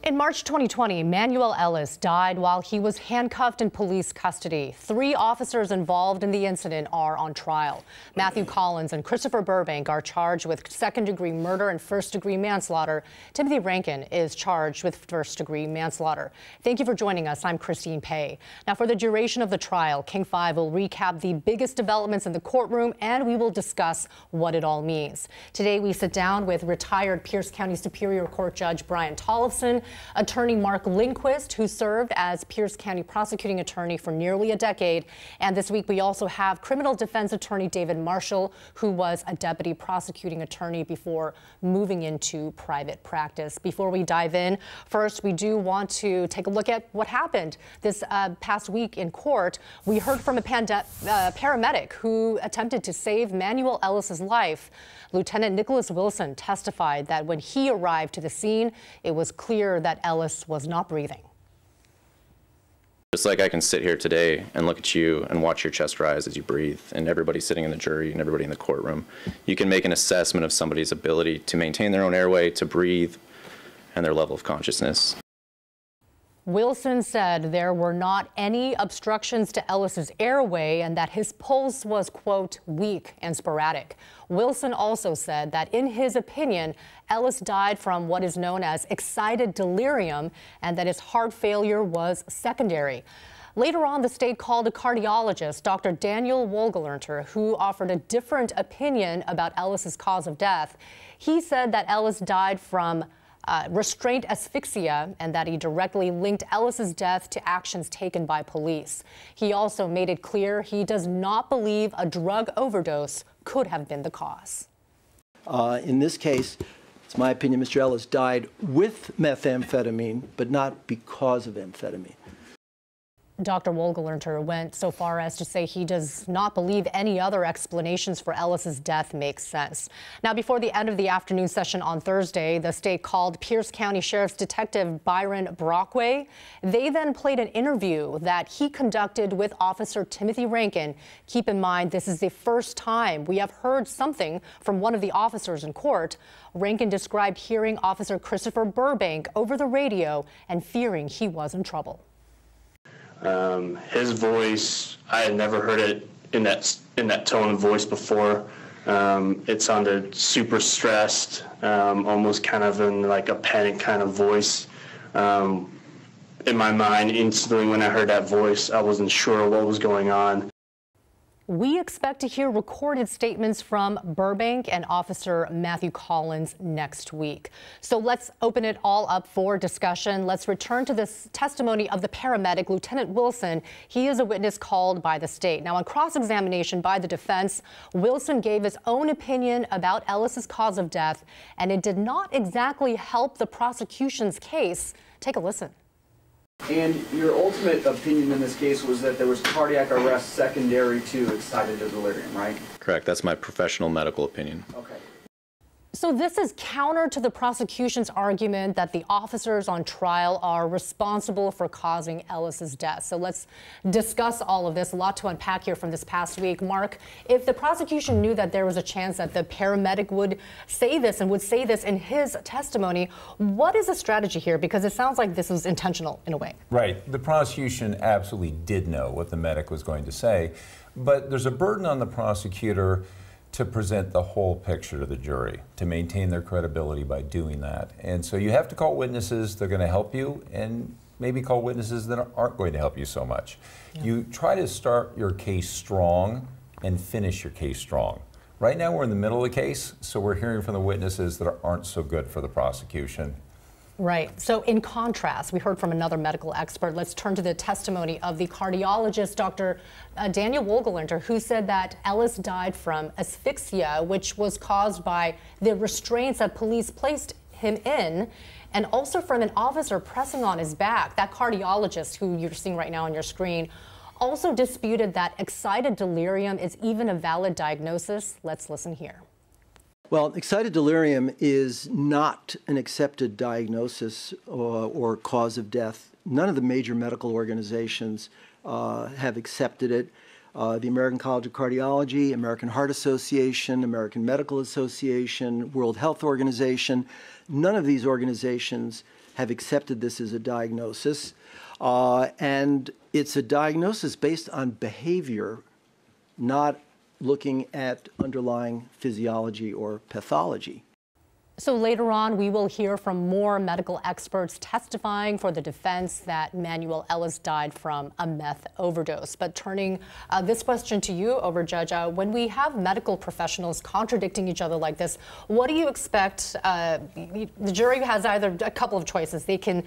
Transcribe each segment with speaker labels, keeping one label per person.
Speaker 1: In March 2020, Manuel Ellis died while he was handcuffed in police custody. 3 officers involved in the incident are on trial. Matthew Collins and Christopher Burbank are charged with second-degree murder and first-degree manslaughter. Timothy Rankine is charged with first-degree manslaughter. Thank you for joining us. I'm Christine Pei. Now, for the duration of the trial, King 5 will recap the biggest developments in the courtroom, and we will discuss what it all means. Today, we sit down with retired Pierce County Superior Court Judge Brian Tollefson, attorney Mark Lindquist, who served as Pierce County prosecuting attorney for nearly a decade. And this week, we also have criminal defense attorney David Marshall, who was a deputy prosecuting attorney before moving into private practice. Before we dive in, first, we do want to take a look at what happened this past week in court. We heard from a paramedic who attempted to save Manuel Ellis's life. Lieutenant Nicholas Wilson testified that when he arrived to the scene, it was clear that Ellis was not breathing.
Speaker 2: Just like I can sit here today and look at you and watch your chest rise as you breathe, and everybody sitting in the jury and everybody in the courtroom, you can make an assessment of somebody's ability to maintain their own airway, to breathe, and their level of consciousness.
Speaker 1: Wilson said there were not any obstructions to Ellis's airway and that his pulse was, quote, weak and sporadic. Wilson also said that in his opinion, Ellis died from what is known as excited delirium and that his heart failure was secondary. Later on, the state called a cardiologist, Dr. Dan Wohlgelernter, who offered a different opinion about Ellis's cause of death. He said that Ellis died from restraint asphyxia and that he directly linked Ellis's death to actions taken by police. He also made it clear he does not believe a drug overdose could have been the cause.
Speaker 3: In this case, it's my opinion Mr. Ellis died with methamphetamine, but not because of amphetamine.
Speaker 1: Dr. Wohlgelernter went so far as to say he does not believe any other explanations for Ellis's death make sense. Now, before the end of the afternoon session on Thursday, the state called Pierce County Sheriff's Detective Byron Brockway. They then played an interview that he conducted with Officer Timothy Rankine. Keep in mind, this is the first time we have heard something from one of the officers in court. Rankine described hearing Officer Christopher Burbank over the radio and fearing he was in trouble.
Speaker 4: His voice, I had never heard it in that tone of voice before. It sounded super stressed, almost kind of in like a panic kind of voice. In my mind, instantly when I heard that voice, I wasn't sure what was going on.
Speaker 1: We expect to hear recorded statements from Burbank and Officer Matthew Collins next week. So let's open it all up for discussion. Let's return to this testimony of the paramedic, Lieutenant Wilson. He is a witness called by the state. Now, on cross-examination by the defense, Wilson gave his own opinion about Ellis's cause of death, and it did not exactly help the prosecution's case. Take a listen.
Speaker 5: And your ultimate opinion in this case was that there was cardiac arrest secondary to excited delirium, right?
Speaker 2: Correct. That's my professional medical opinion.
Speaker 5: Okay.
Speaker 1: So this is counter to the prosecution's argument that the officers on trial are responsible for causing Ellis's death. So let's discuss all of this. A lot to unpack here from this past week. Mark, if the prosecution knew that there was a chance that the paramedic would say this and would say this in his testimony, what is the strategy here? Because it sounds like this was intentional in a way.
Speaker 6: Right. The prosecution absolutely did know what the medic was going to say, but there's a burden on the prosecutor to present the whole picture to the jury, to maintain their credibility by doing that. And so you have to call witnesses that are going to help you and maybe call witnesses that aren't going to help you so much. Yeah. You try to start your case strong and finish your case strong. Right now we're in the middle of the case, so we're hearing from the witnesses that aren't so good for the prosecution.
Speaker 1: Right. So in contrast, we heard from another medical expert. Let's turn to the testimony of the cardiologist, Dr. Dan Wohlgelernter, who said that Ellis died from asphyxia, which was caused by the restraints that police placed him in, and also from an officer pressing on his back. That cardiologist, who you're seeing right now on your screen, also disputed that excited delirium is even a valid diagnosis. Let's listen here.
Speaker 3: Well, excited delirium is not an accepted diagnosis or cause of death. None of the major medical organizations have accepted it. the American College of Cardiology, American Heart Association, American Medical Association, World Health Organization. None of these organizations have accepted this as a diagnosis. And it's a diagnosis based on behavior, not looking at underlying physiology or pathology.
Speaker 1: So later on, we will hear from more medical experts testifying for the defense that Manuel Ellis died from a meth overdose. But turning this question to you, Judge, when we have medical professionals contradicting each other like this, what do you expect? The jury has either a couple of choices. They can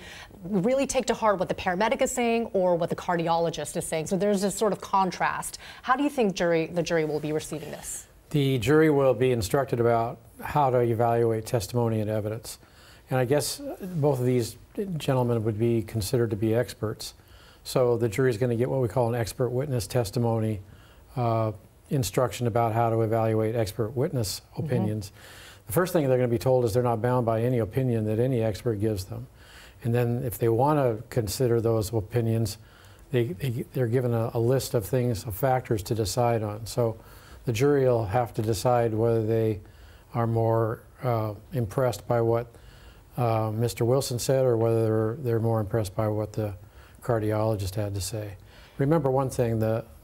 Speaker 1: really take to heart what the paramedic is saying or what the cardiologist is saying. So there's this sort of contrast. How do you think the jury will be receiving this?
Speaker 7: The jury will be instructed about how to evaluate testimony and evidence. And I guess both of these gentlemen would be considered to be experts. So the jury is going to get what we call an expert witness testimony instruction about how to evaluate expert witness opinions. The first thing they're going to be told is they're not bound by any opinion that any expert gives them. And then if they want to consider those opinions, they're given a list of things, of factors to decide on. So the jury will have to decide whether they are more impressed by what Mr. Wilson said or whether they're more impressed by what the cardiologist had to say. Remember one thing,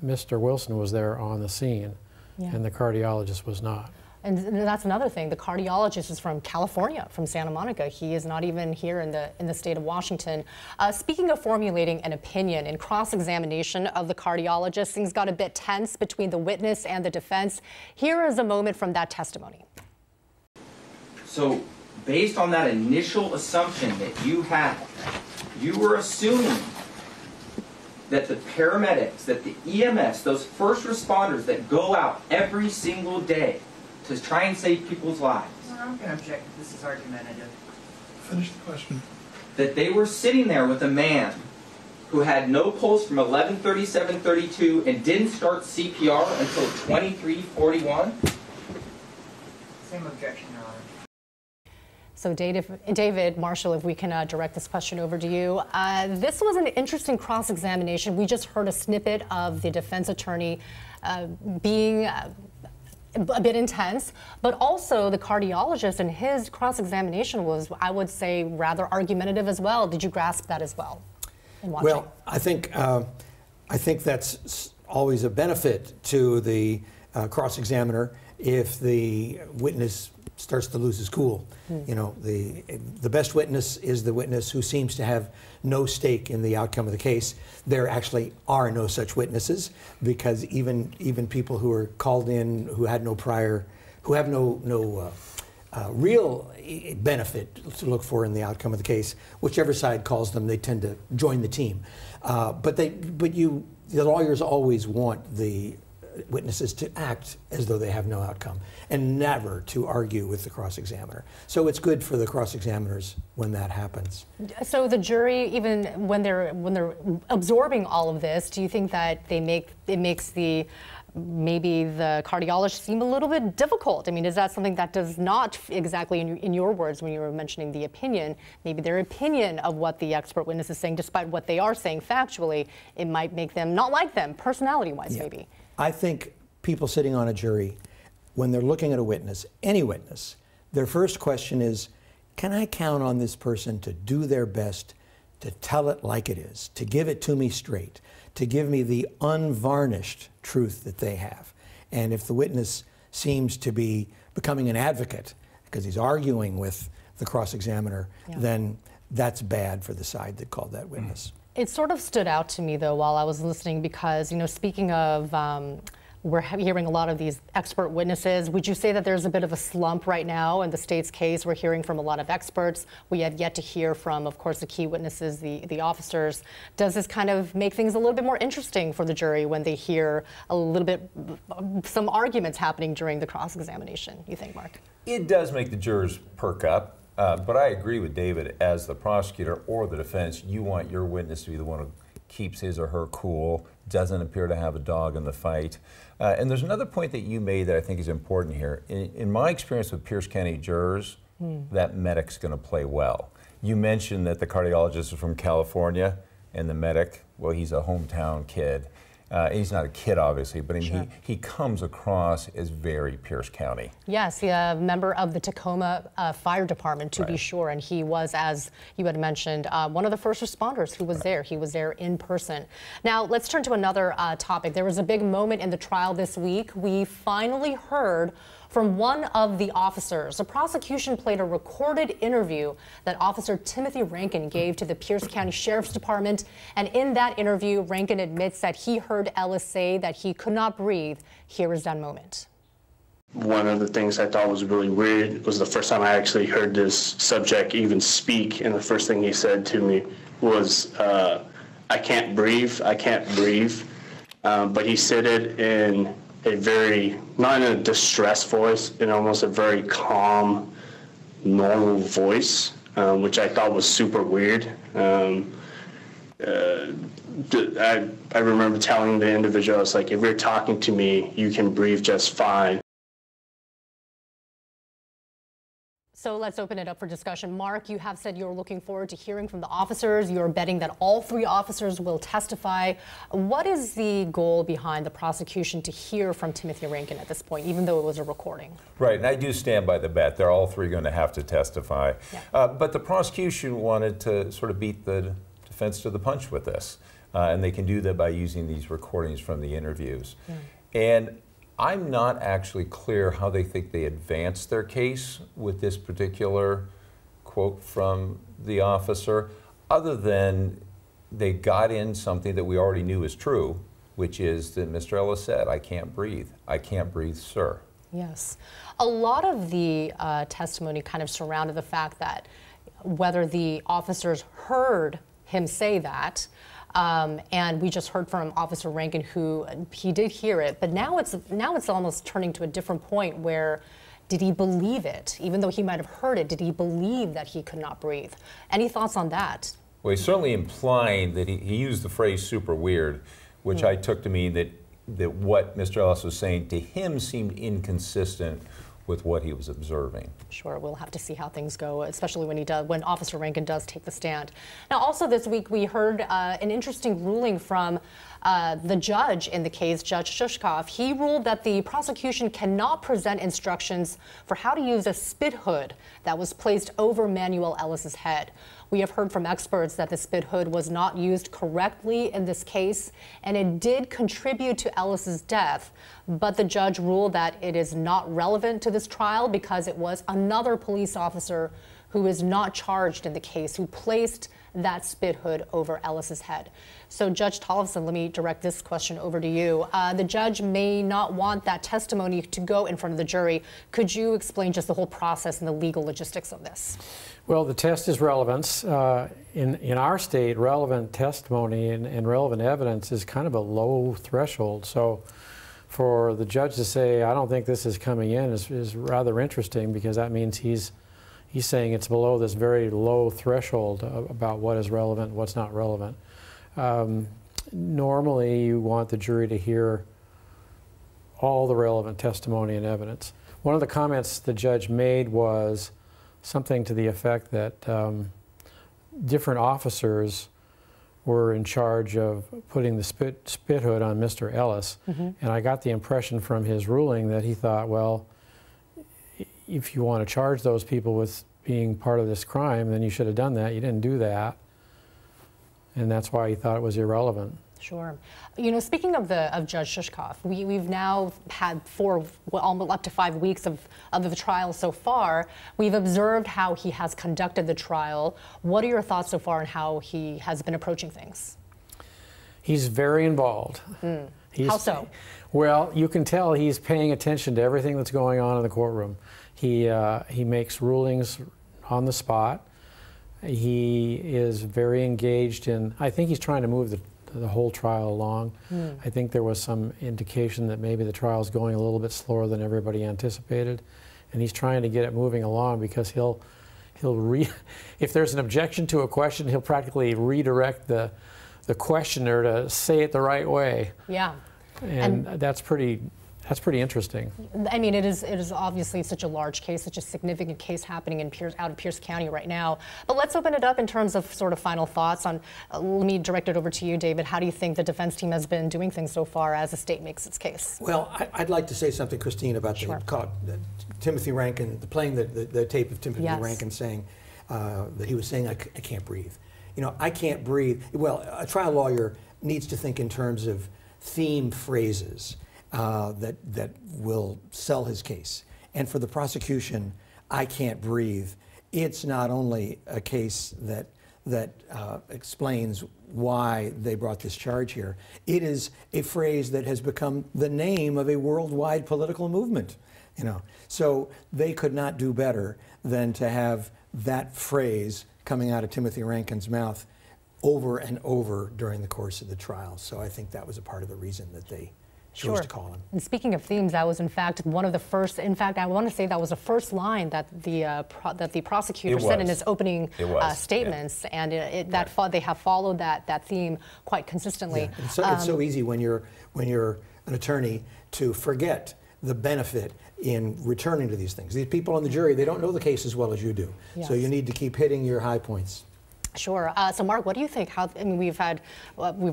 Speaker 7: Mr. Wilson was there on the scene and the cardiologist was not.
Speaker 1: And that's another thing. The cardiologist is from California, from Santa Monica. He is not even here in the state of Washington. Speaking of formulating an opinion, in cross-examination of the cardiologist, things got a bit tense between the witness and the defense. Here is a moment from that testimony.
Speaker 8: So, based on that initial assumption that you had, you were assuming that the paramedics, that the EMS, those first responders that go out every single day to try and save people's lives.
Speaker 9: Well, I'm going to object. This is argumentative.
Speaker 10: Finish the question.
Speaker 8: That they were sitting there with a man who had no pulse from 11:37:32 and didn't start CPR until 23:41?
Speaker 9: Same objection, Your Honor.
Speaker 1: So David, Marshall, if we can direct this question over to you. This was an interesting cross-examination. We just heard a snippet of the defense attorney being a bit intense, but also the cardiologist and his cross-examination was, I would say, rather argumentative as well. Did you grasp that as well in watching?
Speaker 10: Well, I think that's always a benefit to the cross-examiner if the witness starts to lose his cool. You know, the best witness is the witness who seems to have no stake in the outcome of the case. There actually are no such witnesses, because even people who are called in who had no prior, who have no real benefit to look for in the outcome of the case, whichever side calls them, they tend to join the team. But the lawyers always want the witnesses to act as though they have no outcome and never to argue with the cross-examiner. So it's good for the cross-examiners when that happens.
Speaker 1: So the jury, even when they're absorbing all of this, do you think that it makes maybe the cardiologist seem a little bit difficult? I mean, is that something that does not exactly, in your words, when you were mentioning the opinion, maybe their opinion of what the expert witness is saying, despite what they are saying factually, it might make them not like them, personality-wise, maybe?
Speaker 10: I think people sitting on a jury, when they're looking at a witness, any witness, their first question is, can I count on this person to do their best to tell it like it is, to give it to me straight, to give me the unvarnished truth that they have? And if the witness seems to be becoming an advocate because he's arguing with the cross-examiner, then that's bad for the side that called that witness.
Speaker 1: It sort of stood out to me, though, while I was listening, because, you know, speaking of, we're hearing a lot of these expert witnesses. Would you say that there's a bit of a slump right now in the state's case? We're hearing from a lot of experts. We have yet to hear from, of course, the key witnesses, the officers. Does this kind of make things a little bit more interesting for the jury when they hear a little bit, some arguments happening during the cross-examination, you think, Mark?
Speaker 6: It does make the jurors perk up. But I agree with David. As the prosecutor or the defense, you want your witness to be the one who keeps his or her cool, doesn't appear to have a dog in the fight. And there's another point that you made that I think is important here. In my experience with Pierce County jurors, that medic's going to play well. You mentioned that the cardiologist is from California, and the medic, well, he's a hometown kid. He's not a kid, obviously, but
Speaker 1: Sure.
Speaker 6: he comes across as very Pierce County.
Speaker 1: Yes, a member of the Tacoma Fire Department, to be sure, and he was, as you had mentioned, one of the first responders who was there. He was there in person. Now, let's turn to another topic. There was a big moment in the trial this week. We finally heard from one of the officers. The prosecution played a recorded interview that Officer Timothy Rankine gave to the Pierce County Sheriff's Department. And in that interview, Rankine admits that he heard Ellis say that he could not breathe. Here is that moment.
Speaker 4: One of the things I thought was really weird was the first time I actually heard this subject even speak, and the first thing he said to me was, I can't breathe, I can't breathe. But he said it in a very, not in a distressed voice, in almost a very calm, normal voice, which I thought was super weird. I remember telling the individual, I was like, if you're talking to me, you can breathe just fine.
Speaker 1: So let's open it up for discussion. Mark, you have said you're looking forward to hearing from the officers. You're betting that all 3 officers will testify. What is the goal behind the prosecution to hear from Timothy Rankine at this point, even though it was a recording?
Speaker 6: Right, and I do stand by the bet. They're all 3 going to have to testify. Yeah. But the prosecution wanted to sort of beat the defense to the punch with this. And they can do that by using these recordings from the interviews. And I'm not actually clear how they think they advanced their case with this particular quote from the officer, other than they got in something that we already knew is true, which is that Mr. Ellis said, I can't breathe. I can't breathe, sir.
Speaker 1: Yes. A lot of the testimony kind of surrounded the fact that whether the officers heard him say that, and we just heard from Officer Rankine, who he did hear it, but now it's almost turning to a different point where did he believe it? Even though he might have heard it, did he believe that he could not breathe? Any thoughts on that?
Speaker 6: Well, he's certainly implying that he used the phrase super weird, which I took to mean that what Mr. Ellis was saying to him seemed inconsistent with what he was observing.
Speaker 1: Sure, we'll have to see how things go, especially when Officer Rankine does take the stand. Now, also this week we heard an interesting ruling from the judge in the case, Judge Shushkoff. He ruled that the prosecution cannot present instructions for how to use a spit hood that was placed over Manuel Ellis's head. We have heard from experts that the spit hood was not used correctly in this case, and it did contribute to Ellis's death. But the judge ruled that it is not relevant to this trial because it was another police officer who is not charged in the case who placed that spit hood over Ellis's head. So Judge Tollefson, let me direct this question over to you. The judge may not want that testimony to go in front of the jury. Could you explain just the whole process and the legal logistics of this?
Speaker 7: Well, the test is relevance. In our state, relevant testimony and relevant evidence is kind of a low threshold. So for the judge to say, I don't think this is coming in is rather interesting, because that means he's saying it's below this very low threshold about what is relevant and what's not relevant. Normally, you want the jury to hear all the relevant testimony and evidence. One of the comments the judge made was something to the effect that different officers were in charge of putting the spit hood on Mr. Ellis. And I got the impression from his ruling that he thought, well, if you want to charge those people with being part of this crime, then you should have done that. You didn't do that. And that's why he thought it was irrelevant.
Speaker 1: Sure. You know, speaking of Judge Shushkoff, we've now had almost up to 5 weeks of the trial so far. We've observed how he has conducted the trial. What are your thoughts so far on how he has been approaching things?
Speaker 7: He's very involved.
Speaker 1: How so?
Speaker 7: Well, you can tell he's paying attention to everything that's going on in the courtroom. He makes rulings on the spot. He is very engaged in, I think he's trying to move the whole trial along. I think there was some indication that maybe the trial is going a little bit slower than everybody anticipated, and he's trying to get it moving along because if there's an objection to a question, he'll practically redirect the questioner to say it the right way.
Speaker 1: Yeah.
Speaker 7: And that's pretty That's pretty interesting.
Speaker 1: I mean, it is obviously such a large case, such a significant case happening in out of Pierce County right now. But let's open it up in terms of sort of final thoughts on, let me direct it over to you, David. How do you think the defense team has been doing things so far as the state makes its case?
Speaker 10: Well, I'd like to say something, Christine, about Timothy Rankine, playing the tape of Timothy Rankine saying that he was saying, I can't breathe. You know, I can't breathe. Well, a trial lawyer needs to think in terms of theme phrases that will sell his case. And for the prosecution, I can't breathe. It's not only a case that explains why they brought this charge here. It is a phrase that has become the name of a worldwide political movement. You know, so they could not do better than to have that phrase coming out of Timothy Rankine's mouth over and over during the course of the trial. So I think that was a part of the reason that they chose to call him.
Speaker 1: And speaking of themes, that was in fact one of the first, in fact, I want to say that was the first line that the prosecutor said in his opening statements, and they have followed that theme quite consistently.
Speaker 10: Yeah. It's so easy when you're an attorney to forget the benefit in returning to these things. These people on the jury, they don't know the case as well as you do. Yes. So you need to keep hitting your high points.
Speaker 1: Sure. So, Mark, what do you think? I mean, we've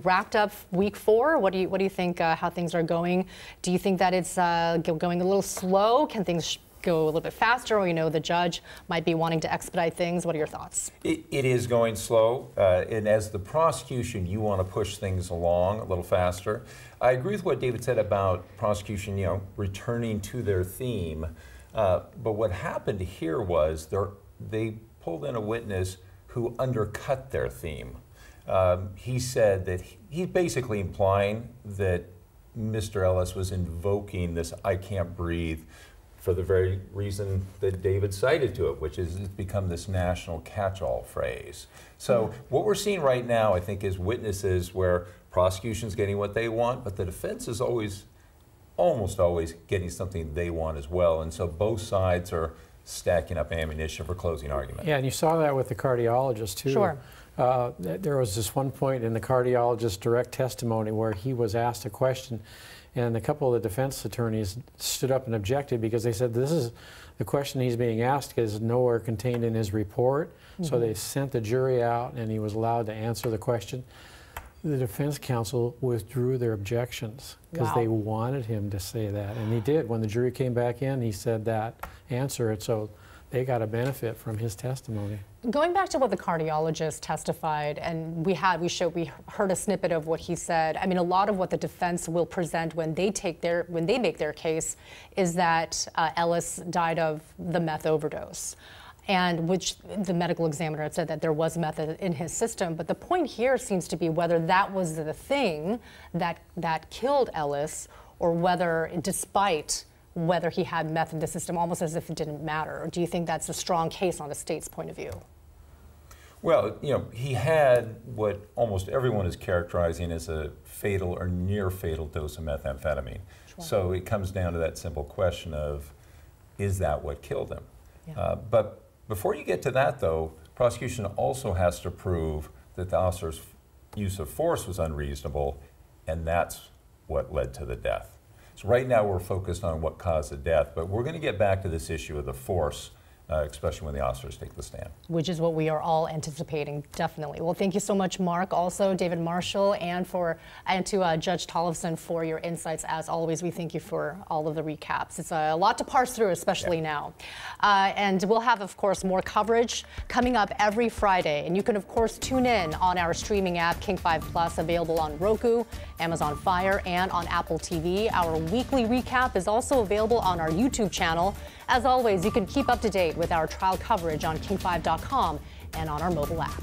Speaker 1: wrapped up week 4. What do you think? How things are going? Do you think that it's going a little slow? Can things go a little bit faster? Or the judge might be wanting to expedite things. What are your thoughts?
Speaker 6: It is going slow, and as the prosecution, you want to push things along a little faster. I agree with what David said about prosecution, returning to their theme. But what happened here was they pulled in a witness who undercut their theme. He said that he's basically implying that Mr. Ellis was invoking this "I can't breathe" for the very reason that David cited to it, which is it's become this national catch-all phrase. So what we're seeing right now, I think, is witnesses where prosecution's getting what they want, but the defense is almost always getting something they want as well. And so both sides are stacking up ammunition for closing argument.
Speaker 7: Yeah, and you saw that with the cardiologist too.
Speaker 1: Sure.
Speaker 7: There was this one point in the cardiologist's direct testimony where he was asked a question, and a couple of the defense attorneys stood up and objected because they said this is the question he's being asked is nowhere contained in his report. So they sent the jury out and he was allowed to answer the question. The defense counsel withdrew their objections because they wanted him to say that, and he did. When the jury came back in, he said that answer, and so they got a benefit from his testimony.
Speaker 1: Going back to what the cardiologist testified, and we heard a snippet of what he said. I mean, a lot of what the defense will present when they make their case is that Ellis died of the meth overdose, and which the medical examiner had said that there was meth in his system. But the point here seems to be whether that was the thing that killed Ellis, or whether, despite whether he had meth in the system, almost as if it didn't matter. Or do you think that's a strong case on the state's point of view?
Speaker 6: Well, he had what almost everyone is characterizing as a fatal or near fatal dose of methamphetamine. Sure. So it comes down to that simple question of, is that what killed him? Yeah. But before you get to that, though, prosecution also has to prove that the officer's use of force was unreasonable, and that's what led to the death. So right now we're focused on what caused the death, but we're going to get back to this issue of the force, especially when the officers take the stand.
Speaker 1: Which is what we are all anticipating, definitely. Well, thank you so much, Mark, also David Marshall, and to Judge Tollefson for your insights. As always, we thank you for all of the recaps. It's a lot to parse through, especially now. And we'll have, of course, more coverage coming up every Friday. And you can, of course, tune in on our streaming app, King 5 Plus, available on Roku, Amazon Fire, and on Apple TV. Our weekly recap is also available on our YouTube channel. As always, you can keep up to date with our trial coverage on king5.com and on our mobile app.